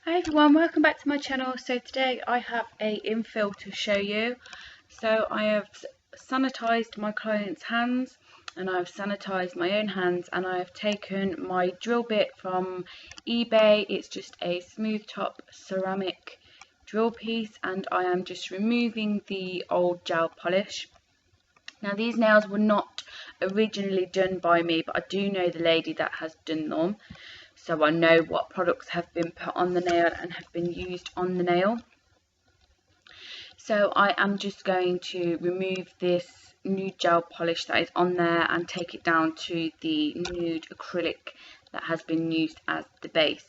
Hi everyone, welcome back to my channel. So today I have a infill to show you. So I have sanitized my client's hands and I've sanitized my own hands, and I have taken my drill bit from eBay. It's just a smooth top ceramic drill piece, and I am just removing the old gel polish. Now these nails were not originally done by me, but I do know the lady that has done them. So I know what products have been put on the nail and have been used on the nail. So I am just going to remove this nude gel polish that is on there and take it down to the nude acrylic that has been used as the base.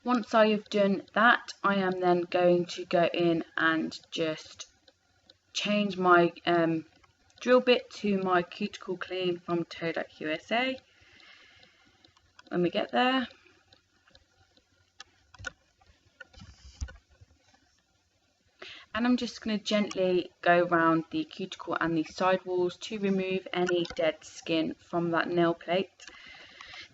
Once I have done that, I am then going to go in and just change my drill bit to my cuticle clean from Todak USA. When we get there, and I'm just going to gently go around the cuticle and the side walls to remove any dead skin from that nail plate.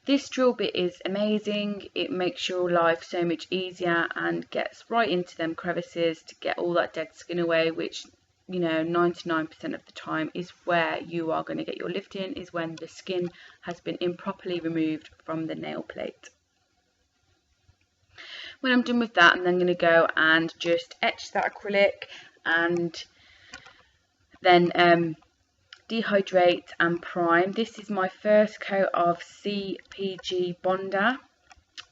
This drill bit is amazing. It makes your life so much easier and gets right into them crevices to get all that dead skin away, which, you know, 99% of the time is where you are going to get your lifting, is when the skin has been improperly removed from the nail plate. When I'm done with that, I'm then going to go and just etch that acrylic and then dehydrate and prime. This is my first coat of CPG Bonder,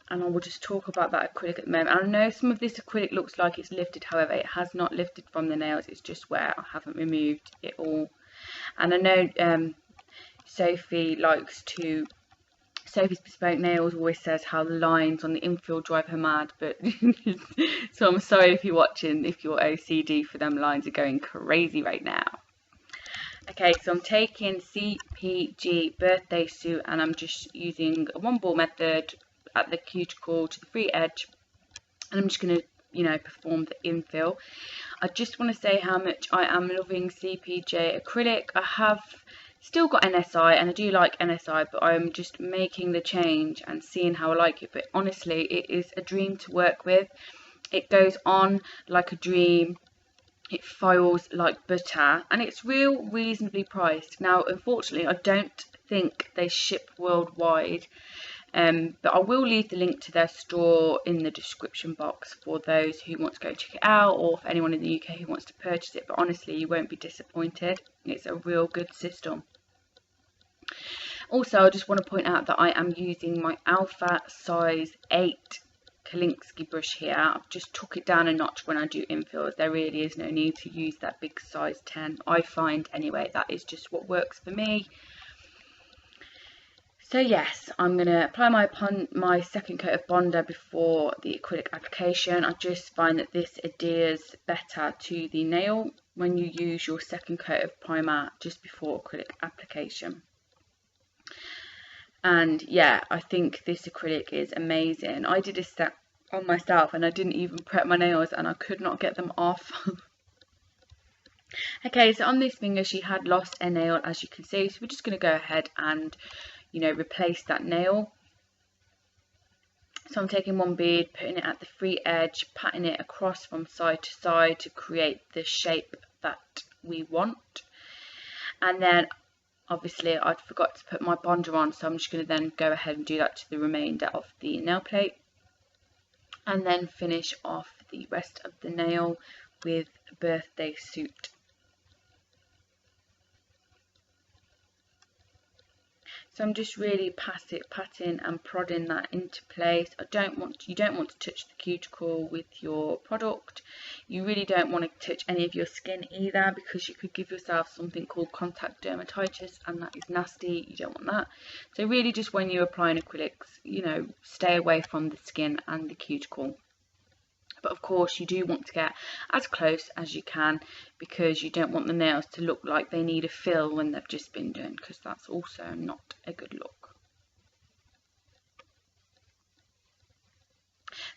and I will just talk about that acrylic at the moment. I know some of this acrylic looks like it's lifted, however it has not lifted from the nails, it's just where I haven't removed it all. And I know Sophie's Bespoke Nails always says how the lines on the infill drive her mad, but so I'm sorry if you're watching, if you're OCD for them lines are going crazy right now. Okay, so I'm taking CPG Birthday Suit and I'm just using a one ball method at the cuticle to the free edge, and I'm just going to, you know, perform the infill. I just want to say how much I am loving CPJ acrylic. I have still got NSI and I do like NSI, but I'm just making the change and seeing how I like it. But honestly, it is a dream to work with. It goes on like a dream. It files like butter, and it's reasonably priced. Now, unfortunately, I don't think they ship worldwide, but I will leave the link to their store in the description box for those who want to go check it out, or for anyone in the UK who wants to purchase it. But honestly, you won't be disappointed. It's a real good system. Also, I just want to point out that I am using my Alpha size 8 Kolinsky brush here. I've just took it down a notch when I do infills. There really is no need to use that big size 10. I find anyway, that is just what works for me. So yes, I'm going to apply my second coat of Bonder before the acrylic application. I just find that this adheres better to the nail when you use your second coat of primer just before acrylic application. And yeah, I think this acrylic is amazing. I did a step on myself and I didn't even prep my nails and I could not get them off. Okay, so on this finger she had lost a nail, as you can see, so we're just going to go ahead and, you know, replace that nail. So I'm taking one bead, putting it at the free edge, patting it across from side to side to create the shape that we want. And then obviously I forgot to put my Bonder on, so I'm just going to then go ahead and do that to the remainder of the nail plate, and then finish off the rest of the nail with Birthday Suit. So I'm just really patting and prodding that into place. You don't want to touch the cuticle with your product. You really don't want to touch any of your skin either, because you could give yourself something called contact dermatitis, and that is nasty. You don't want that. So really, just when you're applying acrylics, you know, stay away from the skin and the cuticle. But of course you do want to get as close as you can, because you don't want the nails to look like they need a fill when they've just been done, because that's also not a good look.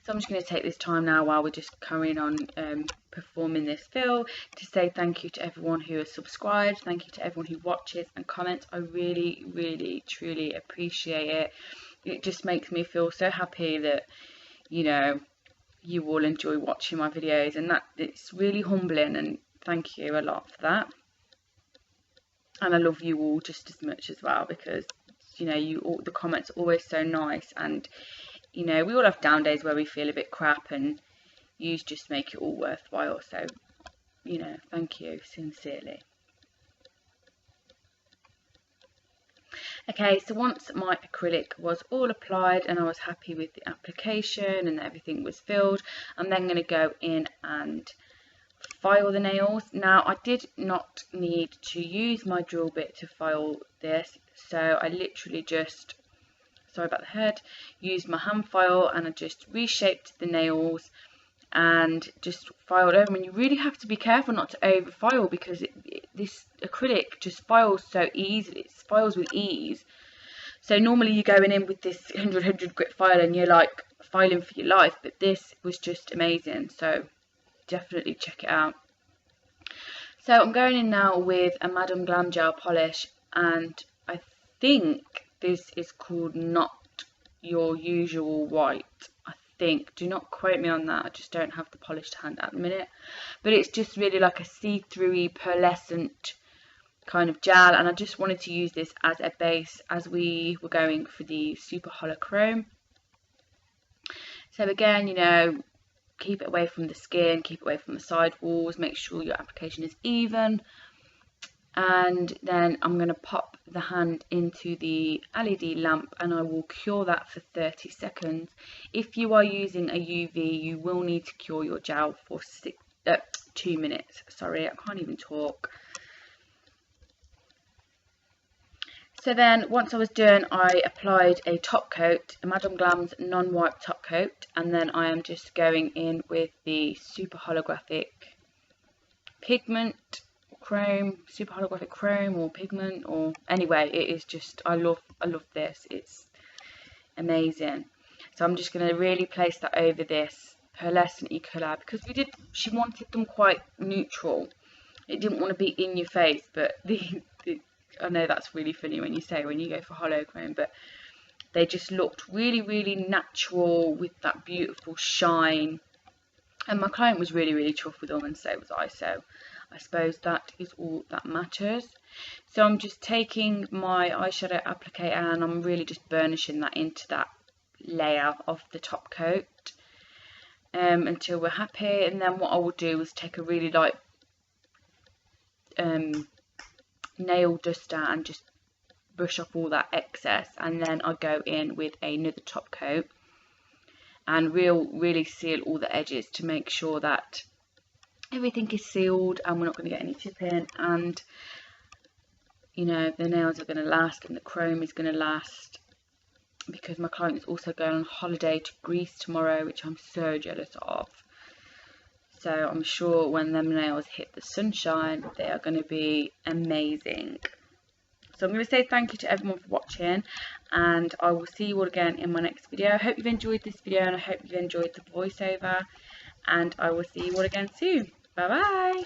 So I'm just going to take this time now while we're just carrying on performing this fill to say thank you to everyone who has subscribed. Thank you to everyone who watches and comments. I really, really, truly appreciate it. it just makes me feel so happy that, you know, you all enjoy watching my videos, and that it's really humbling, and thank you a lot for that. And I love you all just as much as well, because, you know, you all, the comments are always so nice, and, you know, we all have down days where we feel a bit crap, and you just make it all worthwhile. So, you know, thank you sincerely. Okay, so once my acrylic was all applied and I was happy with the application and everything was filled, I'm then going to go in and file the nails. Now, I did not need to use my drill bit to file this, so I literally just, sorry about the head, used my hand file, and I just reshaped the nails and just filed over. And you really have to be careful not to over file, because this acrylic just files so easily, it files with ease. So normally you're going in with this 100 grit file and you're like filing for your life, but this was just amazing, so definitely check it out. So I'm going in now with a Madame Glam gel polish, and I think this is called Not Your Usual White. I think, do not quote me on that, I just don't have the polish to hand at the minute, but it's just really like a see-through-y pearlescent kind of gel, and I just wanted to use this as a base as we were going for the super holo chrome. So again, you know, keep it away from the skin, keep it away from the side walls, make sure your application is even. And then I'm going to pop the hand into the LED lamp, and I will cure that for 30 seconds. If you are using a UV, you will need to cure your gel for 2 minutes. Sorry, I can't even talk. So then, once I was done, I applied a top coat, a Madame Glam's non-wipe top coat, and then I am just going in with the super holographic pigment chrome, super holographic chrome or pigment, or anyway, it is just, I love this, it's amazing. So I'm just going to really place that over this pearlescent colour, because she wanted them quite neutral. It didn't want to be in your face, but I know that's really funny when you say when you go for holo chrome, but they just looked really, really natural with that beautiful shine. And my client was really, really chuffed with them, and so was I. So I suppose that is all that matters. So I'm just taking my eyeshadow applicator and I'm really just burnishing that into that layer of the top coat until we're happy. And then what I will do is take a really light nail duster and just brush off all that excess, and then I go in with another top coat and really seal all the edges to make sure that everything is sealed and we're not going to get any chipping, and you know, the nails are going to last and the chrome is going to last, because my client is also going on holiday to Greece tomorrow, which I'm so jealous of. So I'm sure when them nails hit the sunshine, they are going to be amazing. So I'm going to say thank you to everyone for watching, and I will see you all again in my next video. I hope you've enjoyed this video, and I hope you've enjoyed the voiceover, and I will see you all again soon. Bye bye.